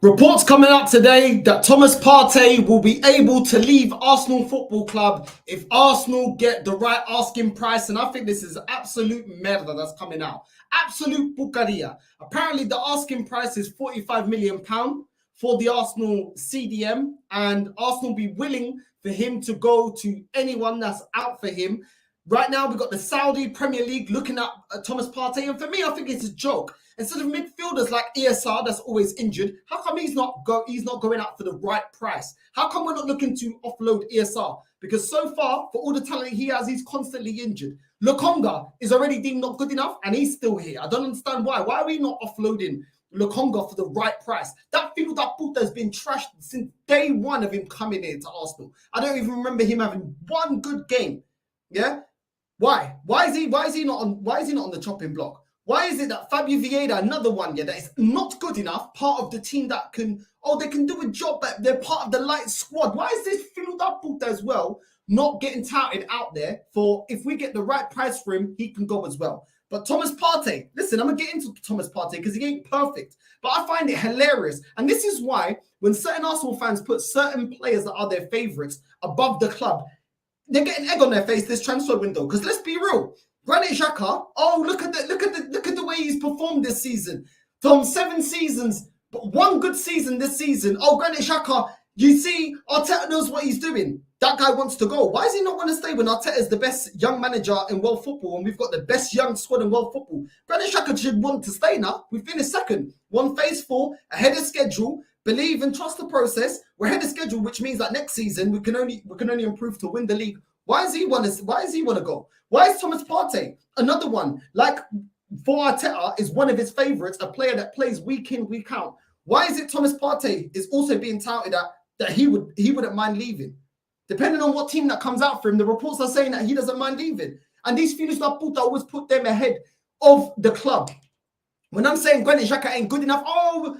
Reports coming out today that Thomas Partey will be able to leave Arsenal Football Club if Arsenal get the right asking price. And I think this is absolute merda that's coming out. Absolute bucaria. Apparently the asking price is £45 million for the Arsenal CDM, and Arsenal be willing for him to go to anyone that's out for him. Right now, we've got the Saudi Premier League looking at Thomas Partey, and for me, I think it's a joke. Instead of midfielders like ESR that's always injured, how come he's not going out for the right price? How come we're not looking to offload ESR? Because so far, for all the talent he has, he's constantly injured. Lokonga is already deemed not good enough, and he's still here. I don't understand why. Why are we not offloading Lokonga for the right price? That Puta has been trashed since day one of him coming into Arsenal. I don't even remember him having one good game. Yeah. Why? Why is he not on the chopping block? Why is it that Fabio Vieira, another one, that is not good enough, part of the team that they can do a job, but they're part of the light squad? Why is this Puta as well not getting touted out there for if we get the right price for him, he can go as well? But Thomas Partey, listen, I'm going to get into Thomas Partey because he ain't perfect, but I find it hilarious. And this is why when certain Arsenal fans put certain players that are their favourites above the club, they're getting egg on their face this transfer window. Because let's be real, Granit Xhaka, look at the way he's performed this season. From 7 seasons, but one good season this season. Granit Xhaka, you see, Arteta knows what he's doing. That guy wants to go. Why does he not want to stay when Arteta is the best young manager in world football and we've got the best young squad in world football? Granit Xhaka should want to stay now. We finished second, won phase 4, ahead of schedule. Believe and trust the process. We're ahead of schedule, which means that next season we can only improve to win the league. Why does he want to go? Why is Thomas Partey another one? Like for Arteta is one of his favourites, a player that plays week in, week out. Why is it Thomas Partey is also being touted that he wouldn't mind leaving? Depending on what team that comes out for him, the reports are saying that he doesn't mind leaving. And these Finnish Puta always put them ahead of the club. When I'm saying Granit Xhaka ain't good enough,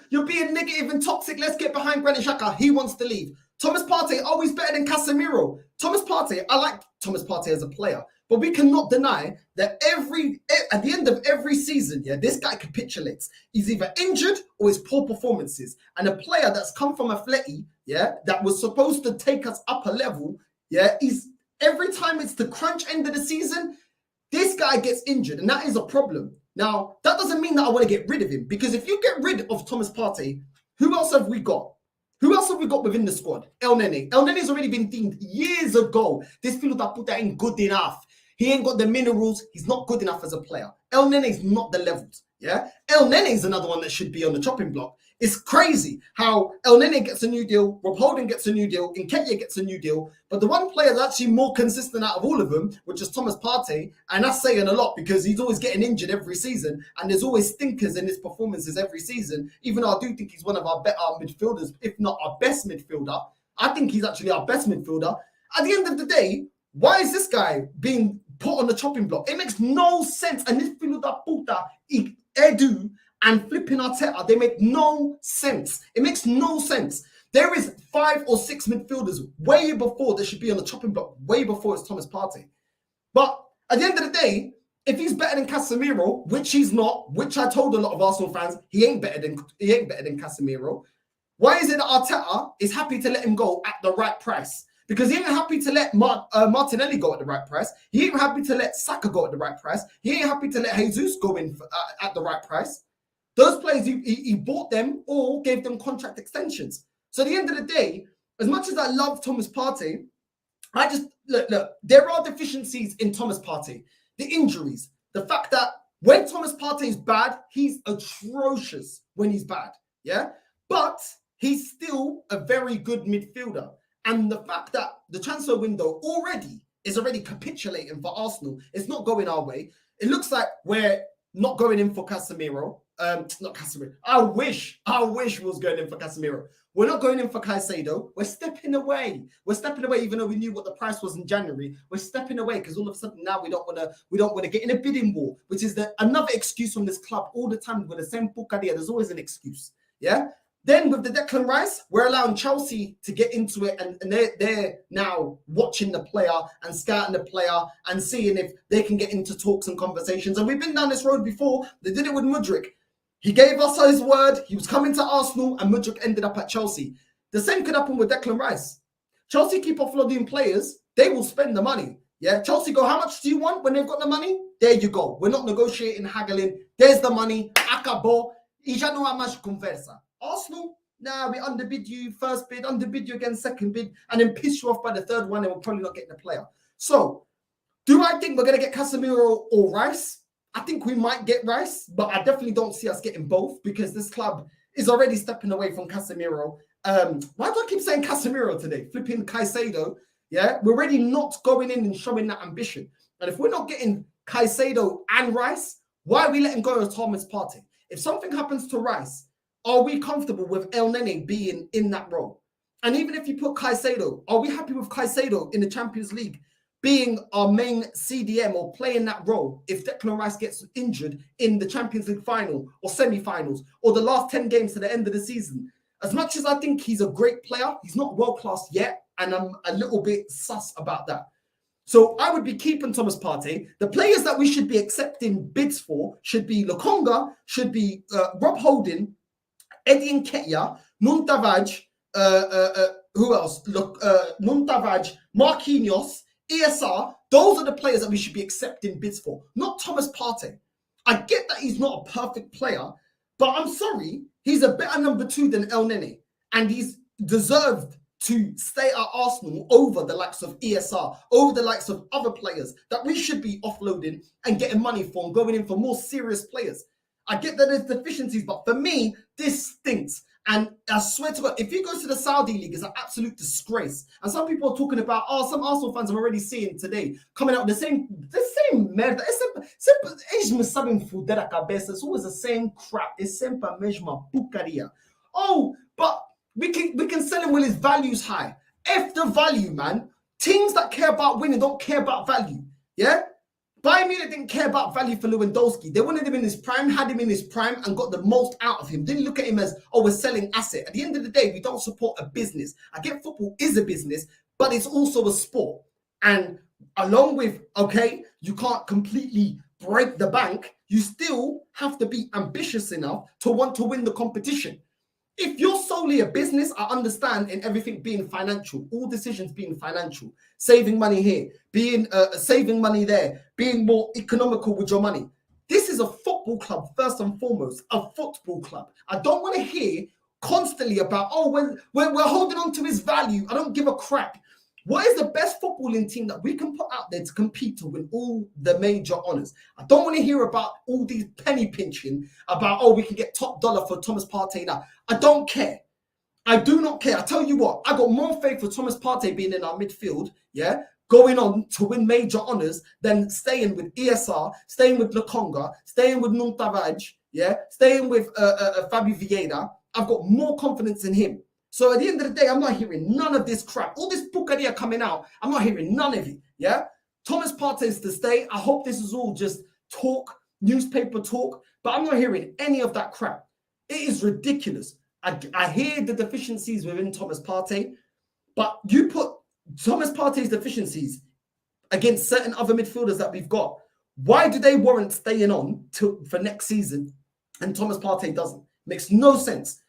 you're being negative and toxic, let's get behind Granit Xhaka. He wants to leave. Thomas Partey, he's better than Casemiro. Thomas Partey, I like Thomas Partey as a player, but we cannot deny that at the end of every season, this guy capitulates. He's either injured or his poor performances. And a player that's come from Atleti, that was supposed to take us up a level, he's every time it's the crunch end of the season, this guy gets injured, and that is a problem. Now, that doesn't mean that I want to get rid of him, because if you get rid of Thomas Partey, who else have we got? Who else have we got within the squad? El Nene. El Nene's already been deemed years ago. This Puta ain't good enough. He ain't got the minerals. He's not good enough as a player. El Nene's not the levels. El Nene's another one that should be on the chopping block. It's crazy how El Nene gets a new deal, Rob Holding gets a new deal, Nketiah gets a new deal, but the one player that's actually more consistent out of all of them, which is Thomas Partey, and that's saying a lot because he's always getting injured every season, and there's always stinkers in his performances every season, even though I do think he's one of our better midfielders, if not our best midfielder. I think he's actually our best midfielder. At the end of the day, why is this guy being put on the chopping block? It makes no sense. And this Puta, Edu, and flipping Arteta, they make no sense. It makes no sense. There is 5 or 6 midfielders way before they should be on the chopping block, way before it's Thomas Partey. But at the end of the day, if he's better than Casemiro, which he's not, which I told a lot of Arsenal fans, he ain't better than Casemiro. Why is it that Arteta is happy to let him go at the right price? Because he ain't happy to let Martinelli go at the right price. He ain't happy to let Saka go at the right price. He ain't happy to let Jesus go in at the right price. Those players, he bought them or gave them contract extensions. So at the end of the day, as much as I love Thomas Partey, I just, look, there are deficiencies in Thomas Partey. The injuries, the fact that when Thomas Partey is bad, he's atrocious when he's bad, But he's still a very good midfielder. And the fact that the transfer window is already capitulating for Arsenal, it's not going our way. It looks like we're not going in for Casemiro. Not Casemiro. I wish we was going in for Casemiro. We're not going in for Caicedo. We're stepping away. Even though we knew what the price was in January. We're stepping away because all of a sudden now we don't want to get in a bidding war, which is another excuse from this club all the time with the same bucadia. There's always an excuse. Then with the Declan Rice, we're allowing Chelsea to get into it, and they're now watching the player and scouting the player and seeing if they can get into talks and conversations. And we've been down this road before. They did it with Mudryk. He gave us his word. He was coming to Arsenal, and Mudryk ended up at Chelsea. The same could happen with Declan Rice. Chelsea keep offloading players. They will spend the money. Yeah, Chelsea go, how much do you want when they've got the money? There you go. We're not negotiating, haggling. There's the money. Acabou. E já não há mais conversa. Arsenal, nah, we underbid you first bid, underbid you again second bid, and then piss you off by the third one, and we're probably not getting the player. So, do I think we're going to get Casemiro or Rice? I think we might get Rice, but I definitely don't see us getting both because this club is already stepping away from Casemiro. Why do I keep saying Casemiro today? Flipping Caicedo. Yeah, we're already not going in and showing that ambition. And if we're not getting Caicedo and Rice, why are we letting go of Thomas Partey? If something happens to Rice, are we comfortable with El Nene being in that role? And even if you put Caicedo, are we happy with Caicedo in the Champions League being our main CDM or playing that role if Declan Rice gets injured in the Champions League final or semi-finals or the last 10 games to the end of the season? As much as I think he's a great player, he's not world-class yet, and I'm a little bit sus about that. So I would be keeping Thomas Partey. The players that we should be accepting bids for should be Lokonga, should be Rob Holding, Eddie Nketiah, Nuntavaj, who else? Nuntavaj, Marquinhos, ESR. Those are the players that we should be accepting bids for, not Thomas Partey. I get that he's not a perfect player, but I'm sorry, he's a better number 2 than El Nene, and he's deserved to stay at Arsenal over the likes of ESR, over the likes of other players that we should be offloading and getting money for and going in for more serious players. I get that there's deficiencies, but for me, this stinks. And I swear to God, if he goes to the Saudi League, it's an absolute disgrace. And some people are talking about, some Arsenal fans I'm already seeing today coming out with the same merda. It's always the same crap. It's sempre a mesma pucaria. Oh, but we can sell him when his value's high. F the value, man. Teams that care about winning don't care about value. Yeah? Bayern Munich didn't care about value for Lewandowski. They wanted him in his prime, had him in his prime, and got the most out of him. Didn't look at him as, oh, we're selling asset. At the end of the day, we don't support a business. I get football is a business, but it's also a sport. And along with, okay, you can't completely break the bank, you still have to be ambitious enough to want to win the competition. If you're solely a business, I understand in everything being financial, all decisions being financial, saving money here, being saving money there, being more economical with your money. This is a football club, first and foremost, a football club. I don't want to hear constantly about, oh, we're holding on to his value. I don't give a crap. What is the best footballing team that we can put out there to compete to win all the major honours? I don't want to hear about all these penny pinching about, oh, we can get top dollar for Thomas Partey now. I don't care. I do not care. I tell you what, I got more faith for Thomas Partey being in our midfield, yeah, going on to win major honours than staying with ESR, staying with Lokonga, staying with Nuntavaj, yeah, staying with Fabio Vieira. I've got more confidence in him. So at the end of the day, I'm not hearing none of this crap. All this pucaria coming out, I'm not hearing none of it, yeah? Thomas Partey is to stay. I hope this is all just talk, newspaper talk, but I'm not hearing any of that crap. It is ridiculous. I hear the deficiencies within Thomas Partey, but you put Thomas Partey's deficiencies against certain other midfielders that we've got. Why do they warrant staying on for next season and Thomas Partey doesn't? Makes no sense.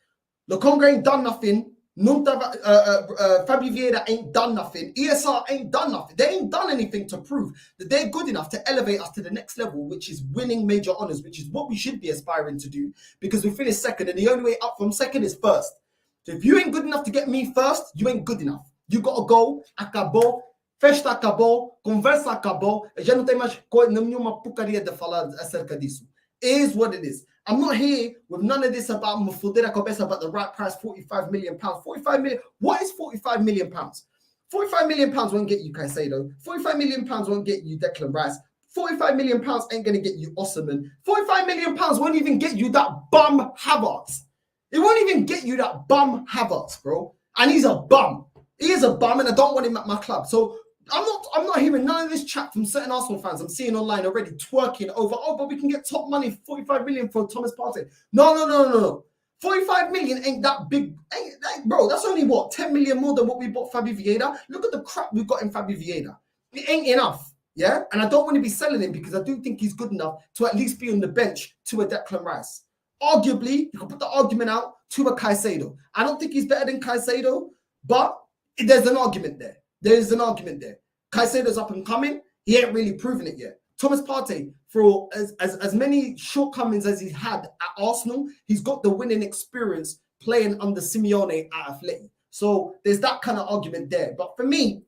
Lokonga ain't done nothing. Fabio Vieira ain't done nothing. ESR ain't done nothing. They ain't done anything to prove that they're good enough to elevate us to the next level, which is winning major honours, which is what we should be aspiring to do, because we finished second, and the only way up from second is first. So if you ain't good enough to get me first, you ain't good enough. You got to go. Acabou. Festa acabou. Conversa acabou. Já não tem mais nenhuma porcaria de falar acerca disso. It is what it is. I'm not here with none of this about Mufudera Kobesa about the right price, £45 million. 45 million. What is £45 million? £45 million won't get you Caicedo. £45 million won't get you Declan Rice. £45 million ain't going to get you Osman. £45 million won't even get you that bum Havertz. It won't even get you that bum Havertz, bro. And he's a bum. He is a bum, and I don't want him at my club. So I'm not hearing none of this chat from certain Arsenal fans I'm seeing online already twerking over, oh, but we can get top money, 45 million for Thomas Partey. No. 45 million ain't that big. Bro, that's only what, 10 million more than what we bought Fabio Vieira? Look at the crap we've got in Fabio Vieira. It ain't enough, yeah? And I don't want to be selling him because I do think he's good enough to at least be on the bench to a Declan Rice. Arguably, you can put the argument out to a Caicedo. I don't think he's better than Caicedo, but there's an argument there. There is an argument there. Caicedo's up and coming. He ain't really proven it yet. Thomas Partey, for as many shortcomings as he's had at Arsenal, he's got the winning experience playing under Simeone at Atleti. So there's that kind of argument there. But for me,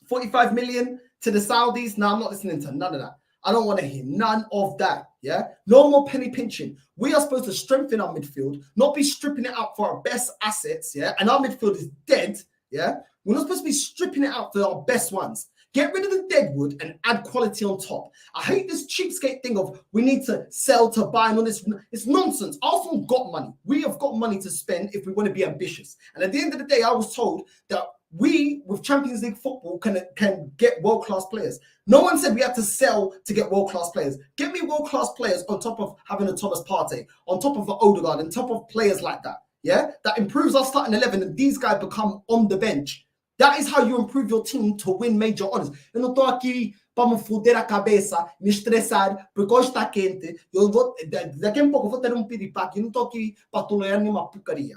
45 million to the Saudis, no, I'm not listening to none of that. I don't want to hear none of that. Yeah, no more penny pinching. We are supposed to strengthen our midfield, not be stripping it out for our best assets. Yeah, and our midfield is dead. Yeah, we're not supposed to be stripping it out for our best ones. Get rid of the deadwood and add quality on top. I hate this cheapskate thing of we need to sell to buy and all this. It's nonsense. Arsenal got money. We have got money to spend if we want to be ambitious. And at the end of the day, I was told that we, with Champions League football, can get world-class players. No one said we had to sell to get world-class players. Get me world-class players on top of having a Thomas Partey, on top of an Odegaard, on top of players like that. Yeah, that improves our starting 11 and these guys become on the bench. That is how you improve your team to win major honors. Eu não estou aqui para me foder a cabeça, me estressar, porque hoje está quente. Daqui a pouco eu vou ter piripaque. Eu não estou aqui para tolerar nenhuma porcaria.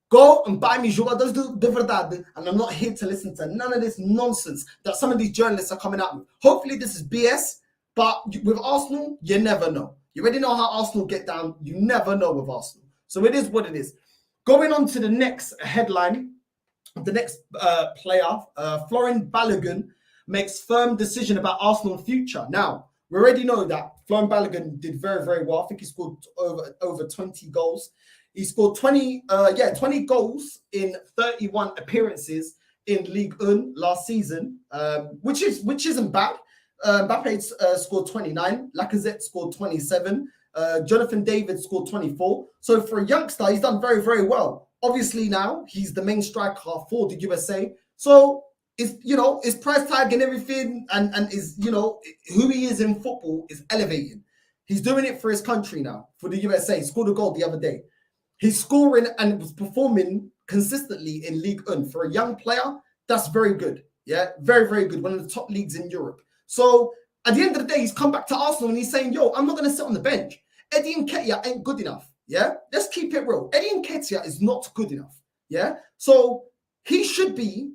Go and buy me jogadores de verdade. And I'm not here to listen to none of this nonsense that some of these journalists are coming out with. Hopefully this is BS, but with Arsenal, you never know. You already know how Arsenal get down. You never know with Arsenal. So it is what it is. Going on to the next headline. The next player, Florent Balogun, makes firm decision about Arsenal's future. Now, we already know that Florent Balogun did very, very well. I think he scored over 20 goals. He scored 20 goals in 31 appearances in Ligue 1 last season, which isn't bad. Mbappe scored 29. Lacazette scored 27. Jonathan David scored 24. So for a youngster, he's done very, very well. Obviously now he's the main striker for the USA. So his price tag and everything and is, who he is in football is elevating. He's doing it for his country now, for the USA. He scored a goal the other day. He's scoring and was performing consistently in Ligue 1. For a young player, that's very good. Yeah, very, very good. One of the top leagues in Europe. So at the end of the day, he's come back to Arsenal and he's saying, yo, I'm not going to sit on the bench. Eddie Nketiah ain't good enough. Yeah, let's keep it real. Eddie Nketiah is not good enough. Yeah, so he should be,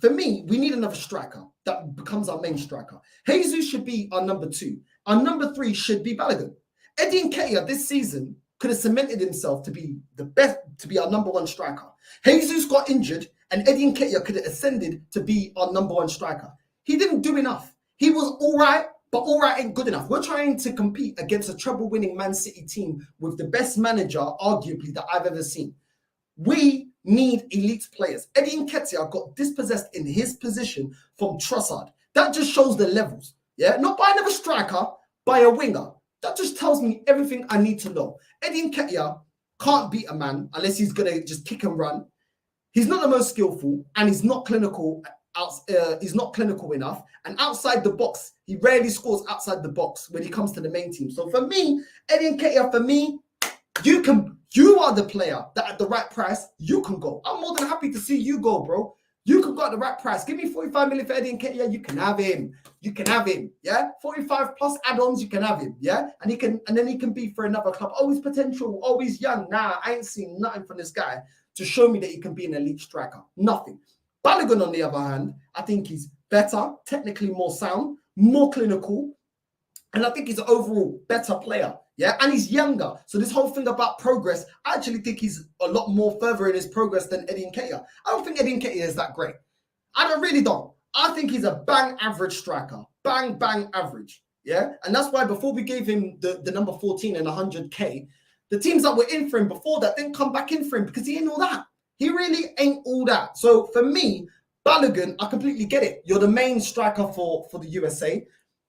for me, we need another striker that becomes our main striker. Jesus should be our number 2. Our number 3 should be Balogun. Eddie Nketiah this season could have cemented himself to be the best, to be our number 1 striker. Jesus got injured and Eddie Nketiah could have ascended to be our number 1 striker. He didn't do enough. He was all right, but all right ain't good enough. We're trying to compete against a treble-winning Man City team with the best manager, arguably, that I've ever seen. We need elite players. Eddie Nketiah got dispossessed in his position from Trossard. That just shows the levels. Yeah, not by another striker, by a winger. That just tells me everything I need to know. Eddie Nketiah can't beat a man unless he's going to just kick and run. He's not the most skillful and he's not clinical. He's not clinical enough, and outside the box, he rarely scores outside the box when he comes to the main team. So for me, Eddie Nketiah, for me, you are the player that at the right price, you can go. I'm more than happy to see you go, bro. You can go at the right price. Give me 45 million for Eddie Nketiah, you can have him. You can have him, yeah? 45 plus add-ons, you can have him, yeah? And then he can be for another club. Always potential, always young. Nah, I ain't seen nothing from this guy to show me that he can be an elite striker. Nothing. Balogun, on the other hand, I think he's better, technically more sound, more clinical, and I think he's an overall better player. Yeah, and he's younger. So this whole thing about progress, I actually think he's a lot more further in his progress than Eddie Nketiah. I don't think Eddie Nketiah is that great. Really don't. I think he's a bang average striker. Bang average. Yeah, and that's why before we gave him the number 14 and 100K, the teams that were in for him before that didn't come back in for him because he ain't all that. He really ain't all that. So for me, Balogun, I completely get it. You're the main striker for the USA.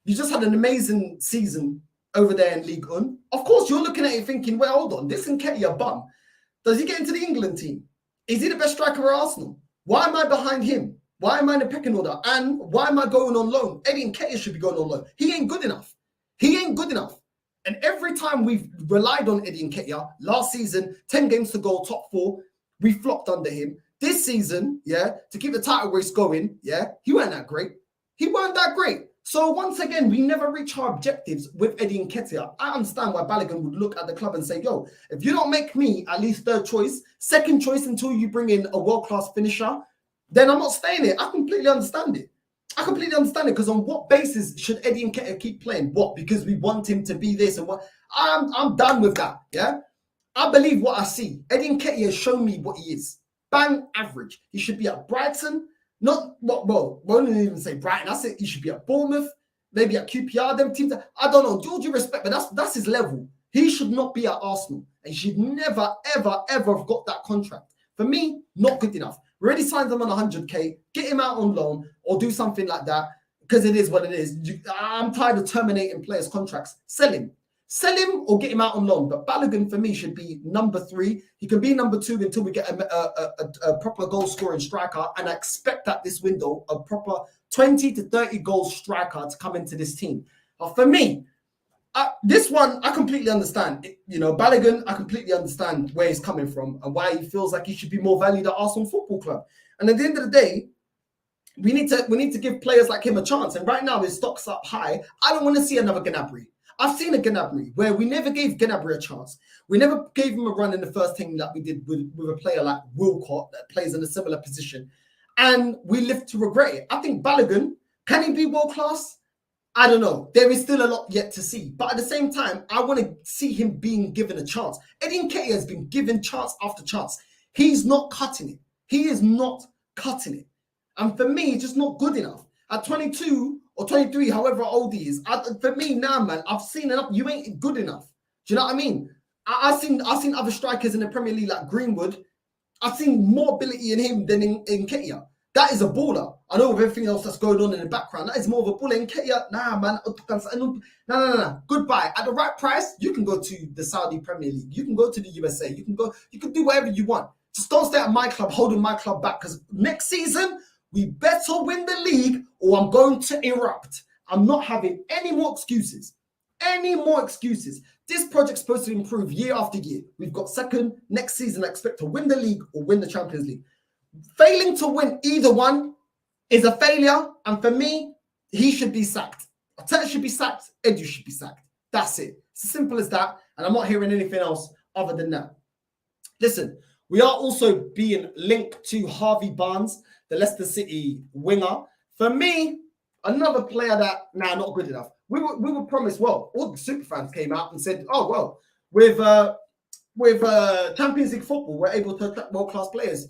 You just had an amazing season over there in Ligue 1. Of course, you're looking at it thinking, well, hold on, this Nketiah bum. Does he get into the England team? Is he the best striker at Arsenal? Why am I behind him? Why am I in the pecking order? And why am I going on loan? Eddie Nketiah should be going on loan. He ain't good enough. He ain't good enough. And every time we've relied on Eddie Nketiah, last season, 10 games to go, top 4, we flopped under him. This season, yeah, to keep the title race going, yeah, he weren't that great. He weren't that great. So once again, we never reach our objectives with Eddie Nketiah. I understand why Balogun would look at the club and say, yo, if you don't make me at least third choice, second choice until you bring in a world-class finisher, then I'm not staying here. I completely understand it. I completely understand it, because on what basis should Eddie Nketiah keep playing? What? Because we want him to be this and what? I'm done with that, yeah? I believe what I see. Eddie Nketiah has shown me what he is. Bang average. He should be at Brighton. Not what, well, won't even say Brighton. I say he should be at Bournemouth, maybe at QPR. Them teams, I don't know. Due respect, but that's his level. He should not be at Arsenal, and he should never, ever, ever have got that contract. For me, not good enough. We already signed him on 100k. Get him out on loan or do something like that, because it is what it is. I'm tired of terminating players' contracts. Sell him. Sell him or get him out on loan. But Balogun, for me, should be number 3. He can be number 2 until we get a proper goal-scoring striker. And I expect that this window, a proper 20 to 30 goal striker to come into this team. For me, this one, I completely understand. You know, Balogun, I completely understand where he's coming from and why he feels like he should be more valued at Arsenal Football Club. And at the end of the day, we need to give players like him a chance. And right now, his stock's up high. I don't want to see another Gnabry. I've seen a Gnabry where we never gave Gnabry a chance. We never gave him a run in the first team that we did with a player like Wilcott that plays in a similar position. And we live to regret it. I think Balogun, can he be world-class? I don't know. There is still a lot yet to see. But at the same time, I want to see him being given a chance. Eddie Nketiah has been given chance after chance. He's not cutting it. He is not cutting it. And for me, it's just not good enough. At 22 or 23, however old he is, for me now, man, I've seen enough. You ain't good enough. Do you know what I mean? I've seen other strikers in the Premier League like Greenwood. I've seen more ability in him than in Nketiah. That is a baller. I know with everything else that's going on in the background, that is more of a baller. Nketiah, nah, man. No. Goodbye. At the right price, you can go to the Saudi Premier League. You can go to the USA. You can do whatever you want. Just don't stay at my club, holding my club back, because next season, we better win the league or I'm going to erupt. I'm not having any more excuses. Any more excuses. This project's supposed to improve year after year. We've got second. Next season, I expect to win the league or win the Champions League. Failing to win either one is a failure. And for me, he should be sacked. Arteta should be sacked. Edu should be sacked. That's it. It's as simple as that. And I'm not hearing anything else other than that. Listen, we are also being linked to Harvey Barnes, the Leicester City winger. For me, another player that, not good enough. We were promised, well, all the super fans came out and said, oh, well, with Champions League football, we're able to attract world-class players.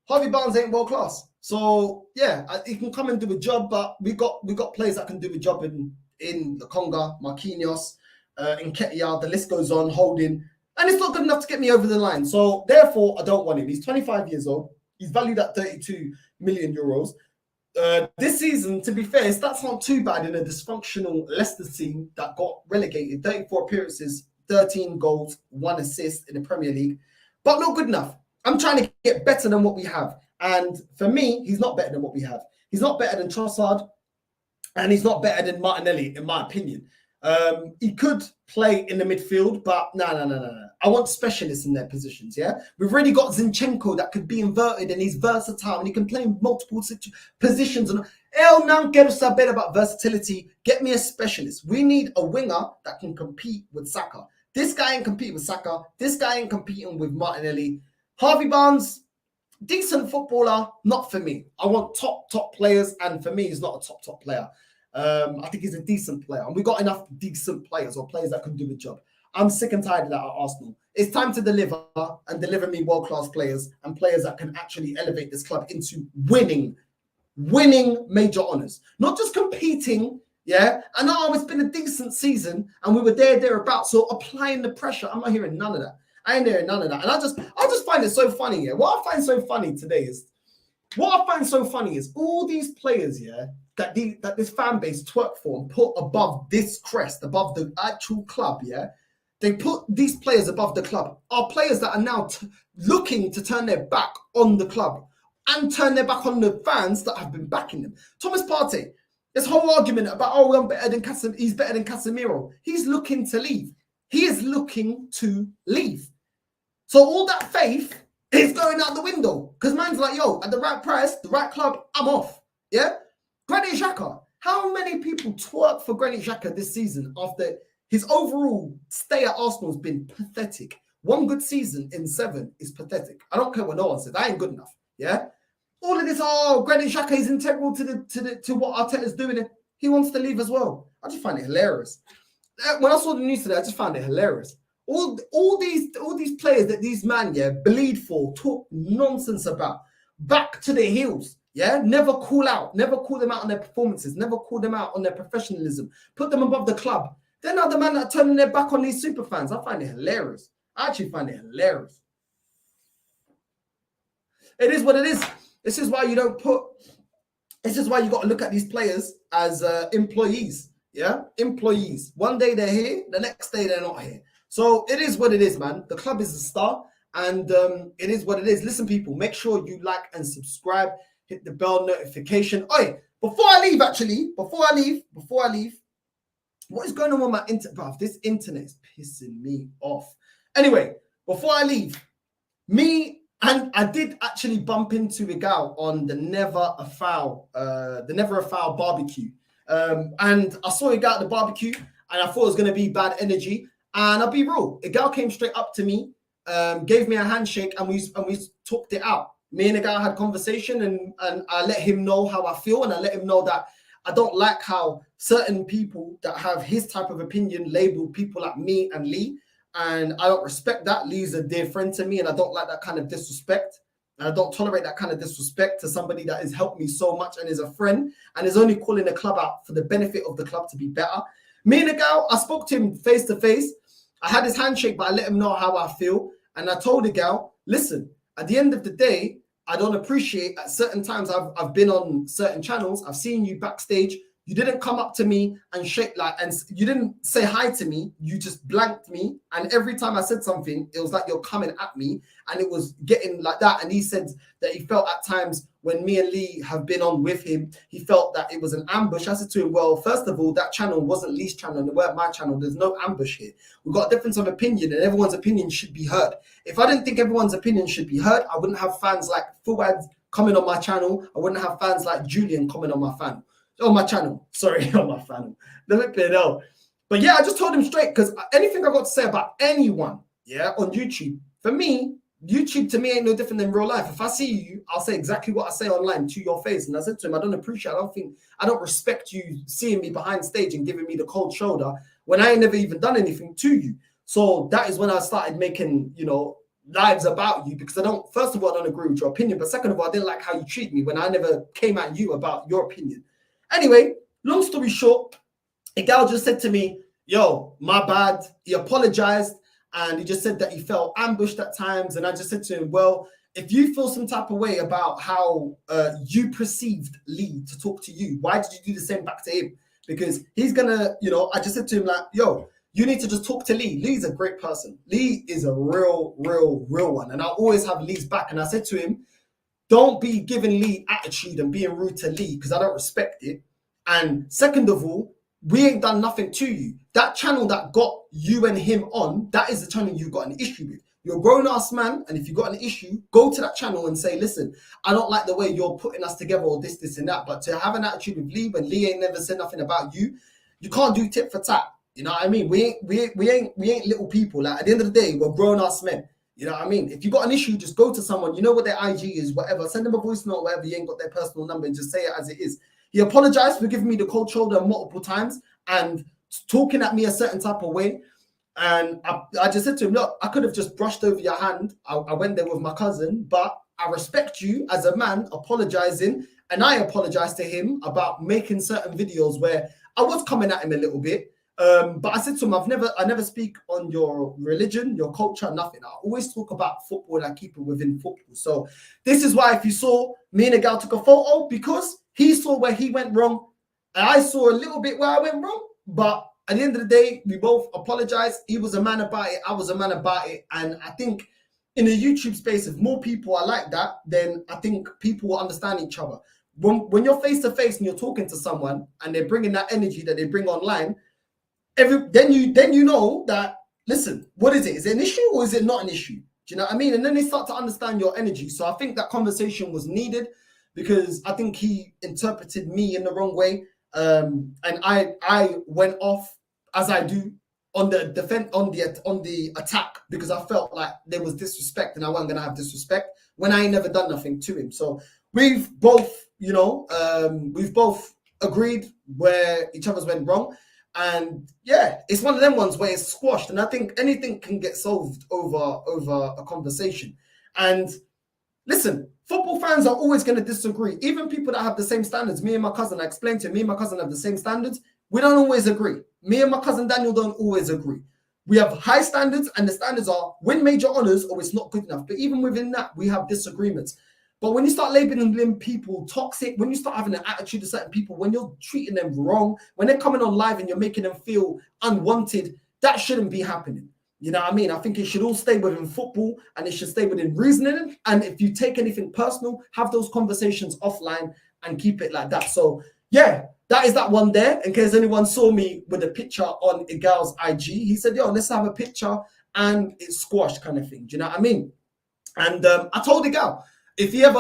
Harvey Barnes ain't world-class. So, yeah, he can come and do a job, but we got players that can do a job in the Conga, Marquinhos, Nketiah, the list goes on, Holding. And it's not good enough to get me over the line. So, therefore, I don't want him. He's 25 years old. He's valued at 32 million euros. This season, to be fair, that's not too bad in a dysfunctional Leicester team that got relegated. 34 appearances, 13 goals, 1 assist in the Premier League. But not good enough. I'm trying to get better than what we have. And for me, he's not better than what we have. He's not better than Trossard. And he's not better than Martinelli, in my opinion. He could play in the midfield, but no. I want specialists in their positions, yeah? We've already got Zinchenko that could be inverted and he's versatile and he can play in multiple positions. And now get us a bit about versatility. Get me a specialist. We need a winger that can compete with Saka. This guy ain't competing with Saka. This guy ain't competing with Martinelli. Harvey Barnes, decent footballer, not for me. I want top players, and for me, he's not a top player. I think he's a decent player, and we got enough decent players or players that can do the job. I'm sick and tired of that at Arsenal. It's time to deliver and deliver me world-class players and players that can actually elevate this club into winning major honours, not just competing. Yeah, I know it's been a decent season and we were thereabouts. So applying the pressure, I'm not hearing none of that. I ain't hearing none of that, and I just find it so funny. Yeah, what I find so funny today is all these players, yeah, that this fan base twerk for and put above this crest, above the actual club, yeah. They put these players above the club are players that are now looking to turn their back on the club and turn their back on the fans that have been backing them. Thomas Partey, this whole argument about, oh, I'm better than he's better than Casemiro. He's looking to leave. He is looking to leave. So all that faith is going out the window because man's like, yo, at the right price, the right club, I'm off. Yeah? Granit Xhaka How many people twerk for Granit Xhaka this season after his overall stay at Arsenal has been pathetic? One good season in 7 is pathetic. I don't care what no one says. That ain't good enough. Yeah. All of this, Granit Xhaka is integral to what Arteta is doing. And he wants to leave as well. I just find it hilarious. When I saw the news today, I just found it hilarious. All these players that these man bleed for, talk nonsense about, back to their heels. Yeah, never call them out on their performances, never call them out on their professionalism, put them above the club. They're not the man that are turning their back on these super fans. I find it hilarious. I actually find it hilarious. It is what it is. This is why you got to look at these players as employees. Yeah, employees. One day they're here, the next day they're not here. So it is what it is, man. The club is a star, and it is what it is. Listen, people, make sure you like and subscribe. Hit the bell notification. Oi, before I leave, what is going on with my internet? Bruv, this internet is pissing me off. Anyway, before I leave, I did actually bump into a gal on the Never a Foul barbecue. And I saw a gal at the barbecue, and I thought it was going to be bad energy. And I'll be real, a gal came straight up to me, gave me a handshake, and we talked it out. Me and the guy had a conversation, and I let him know how I feel, and I let him know that I don't like how certain people that have his type of opinion label people like me and Lee, and I don't respect that. Lee's a dear friend to me, and I don't like that kind of disrespect, and I don't tolerate that kind of disrespect to somebody that has helped me so much and is a friend and is only calling the club out for the benefit of the club to be better. Me and the guy, I spoke to him face to face. I had his handshake, but I let him know how I feel, and I told the gal, listen, at the end of the day, I don't appreciate at certain times I've been on certain channels. I've seen you backstage. You didn't come up to me and shake and you didn't say hi to me. You just blanked me. And every time I said something, it was like you're coming at me, and it was getting like that. And he said that he felt at times when me and Lee have been on with him, he felt that it was an ambush. I said to him, well, first of all, that channel wasn't Lee's channel and it weren't my channel. There's no ambush here. We've got a difference of opinion, and everyone's opinion should be heard. If I didn't think everyone's opinion should be heard, I wouldn't have fans like Fuad coming on my channel. I wouldn't have fans like Julian coming on my channel. On my channel. Let me play it out. But yeah, I just told him straight, because anything I got to say about anyone, on YouTube, for me, YouTube to me ain't no different than real life. If I see you, I'll say exactly what I say online to your face. And I said to him, I don't respect you seeing me behind stage and giving me the cold shoulder when I ain't never even done anything to you. So that is when I started making, lives about you, because first of all, I don't agree with your opinion. But second of all, I didn't like how you treat me when I never came at you about your opinion. Anyway, long story short, a gal just said to me, yo, my bad. He apologized, and he just said that he felt ambushed at times. And I just said to him, well, if you feel some type of way about how you perceived Lee to talk to you, why did you do the same back to him? Because he's gonna, I just said to him, like, yo, you need to just talk to Lee. Lee's a great person. Lee is a real one. And I always have Lee's back. And I said to him, don't be giving Lee attitude and being rude to Lee, because I don't respect it. And second of all, we ain't done nothing to you. That channel that got you and him on, that is the channel you got an issue with. You're a grown-ass man, and if you got an issue, go to that channel and say, listen, I don't like the way you're putting us together, or this, and that. But to have an attitude with Lee when Lee ain't never said nothing about you, you can't do tit for tat. You know what I mean? We ain't little people. Like, at the end of the day, we're grown-ass men. You know what I mean? If you got an issue, just go to someone. You know what their IG is, whatever. Send them a voice note, whatever. You ain't got their personal number, and just say it as it is. He apologized for giving me the cold shoulder multiple times and talking at me a certain type of way. And I just said to him, look, I could have just brushed over your hand. I went there with my cousin, but I respect you as a man apologizing. And I apologized to him about making certain videos where I was coming at him a little bit. But I said to him, I never speak on your religion, your culture, nothing. I always talk about football and I keep it within football. So this is why, if you saw me and a gal took a photo, because he saw where he went wrong and I saw a little bit where I went wrong. But at the end of the day, we both apologized. He was a man about it. I was a man about it. And I think in the YouTube space, if more people are like that, then I think people will understand each other. When you're face to face and you're talking to someone and they're bringing that energy that they bring online, then you know that, listen, what is it? Is it an issue or is it not an issue? Do you know what I mean? And then they start to understand your energy. So I think that conversation was needed, because I think he interpreted me in the wrong way. and I went off as I do on the defense, on the attack, because I felt like there was disrespect and I wasn't gonna have disrespect when I ain't never done nothing to him. So we've both, we've both agreed where each other's went wrong. And yeah, it's one of them ones where it's squashed. And I think anything can get solved over a conversation. And listen, football fans are always going to disagree. Even people that have the same standards. Me and my cousin, I explained to him, me and my cousin have the same standards. We don't always agree. Me and my cousin Daniel don't always agree. We have high standards, and the standards are win major honours or it's not good enough. But even within that, we have disagreements. But when you start labeling people toxic, when you start having an attitude to certain people, when you're treating them wrong, when they're coming on live and you're making them feel unwanted, that shouldn't be happening. You know what I mean? I think it should all stay within football and it should stay within reasoning. And if you take anything personal, have those conversations offline and keep it like that. So yeah, that is that one there. In case anyone saw me with a picture on Igal's IG, he said, yo, let's have a picture, and it's squashed kind of thing. Do you know what I mean? And I told Igal, if you ever,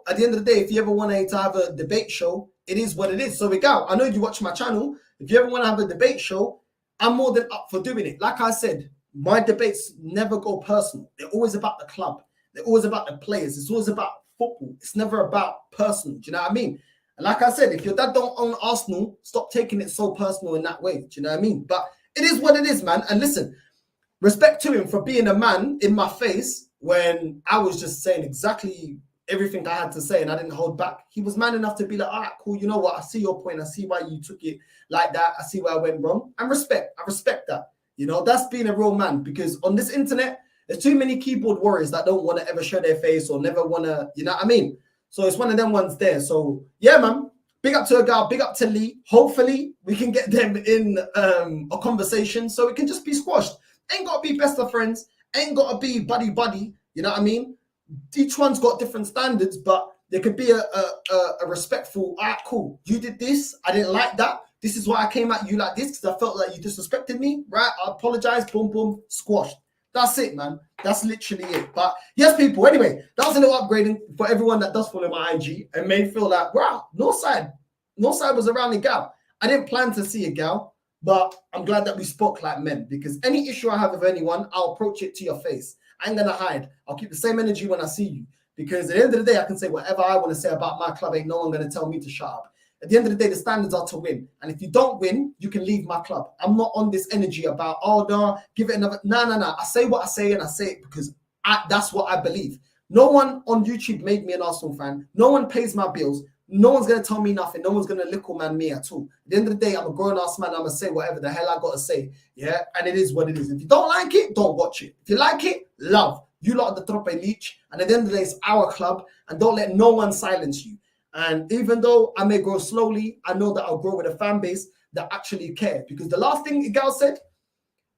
at the end of the day, if you ever want to have a debate show, it is what it is. So Igal, I know you watch my channel. If you ever want to have a debate show, I'm more than up for doing it. Like I said, my debates never go personal. They're always about the club. They're always about the players. It's always about football. It's never about personal. Do you know what I mean? And like I said, if your dad don't own Arsenal, stop taking it so personal in that way. Do you know what I mean? But it is what it is, man. And listen, respect to him for being a man in my face when I was just saying exactly everything I had to say and I didn't hold back. He was man enough to be like, all right, cool. You know what? I see your point. I see why you took it like that. I see where I went wrong. And respect. I respect that. That's being a real man, because on this internet, there's too many keyboard warriors that don't want to ever show their face or never want to, you know what I mean? So it's one of them ones there. So yeah, man, big up to a guy, big up to Lee. Hopefully we can get them in a conversation so it can just be squashed. Ain't got to be best of friends. Ain't got to be buddy. You know what I mean? Each one's got different standards, but there could be a respectful, all right, cool. You did this. I didn't like that. This is why I came at you like this, because I felt like you disrespected me, right? I apologize, boom, boom, squashed. That's it, man. That's literally it. But yes, people, anyway, that was a little upgrading for everyone that does follow my IG and may feel like, wow, Northside was around a gal. I didn't plan to see a gal, but I'm glad that we spoke like men, because any issue I have with anyone, I'll approach it to your face. I ain't going to hide. I'll keep the same energy when I see you, because at the end of the day, I can say whatever I want to say about my club. Ain't no one going to tell me to shut up. At the end of the day, the standards are to win. And if you don't win, you can leave my club. I'm not on this energy about, oh, no, give it another. No. I say what I say, and I say it because that's what I believe. No one on YouTube made me an Arsenal fan. No one pays my bills. No one's going to tell me nothing. No one's going to little man me at all. At the end of the day, I'm a grown-ass man. I'm going to say whatever the hell I got to say. Yeah, and it is what it is. If you don't like it, don't watch it. If you like it, love. You lot are the Trope Leech. And at the end of the day, it's our club. And don't let no one silence you. And even though I may grow slowly, I know that I'll grow with a fan base that actually care. Because the last thing Igal said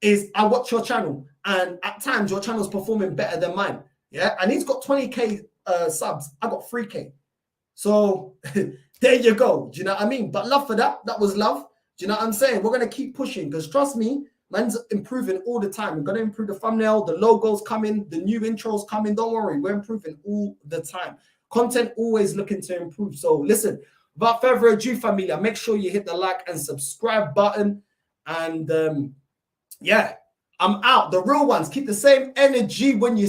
is, I watch your channel, and at times your channel's performing better than mine. Yeah, and he's got 20K subs. I got 3K. So there you go. Do you know what I mean? But love for that. That was love. Do you know what I'm saying? We're going to keep pushing, because trust me, man's improving all the time. We're going to improve the thumbnail, the logos coming, the new intros coming. Don't worry, we're improving all the time. Content always looking to improve. So listen, without further ado, familia, make sure you hit the like and subscribe button. And yeah, I'm out. The real ones, keep the same energy when you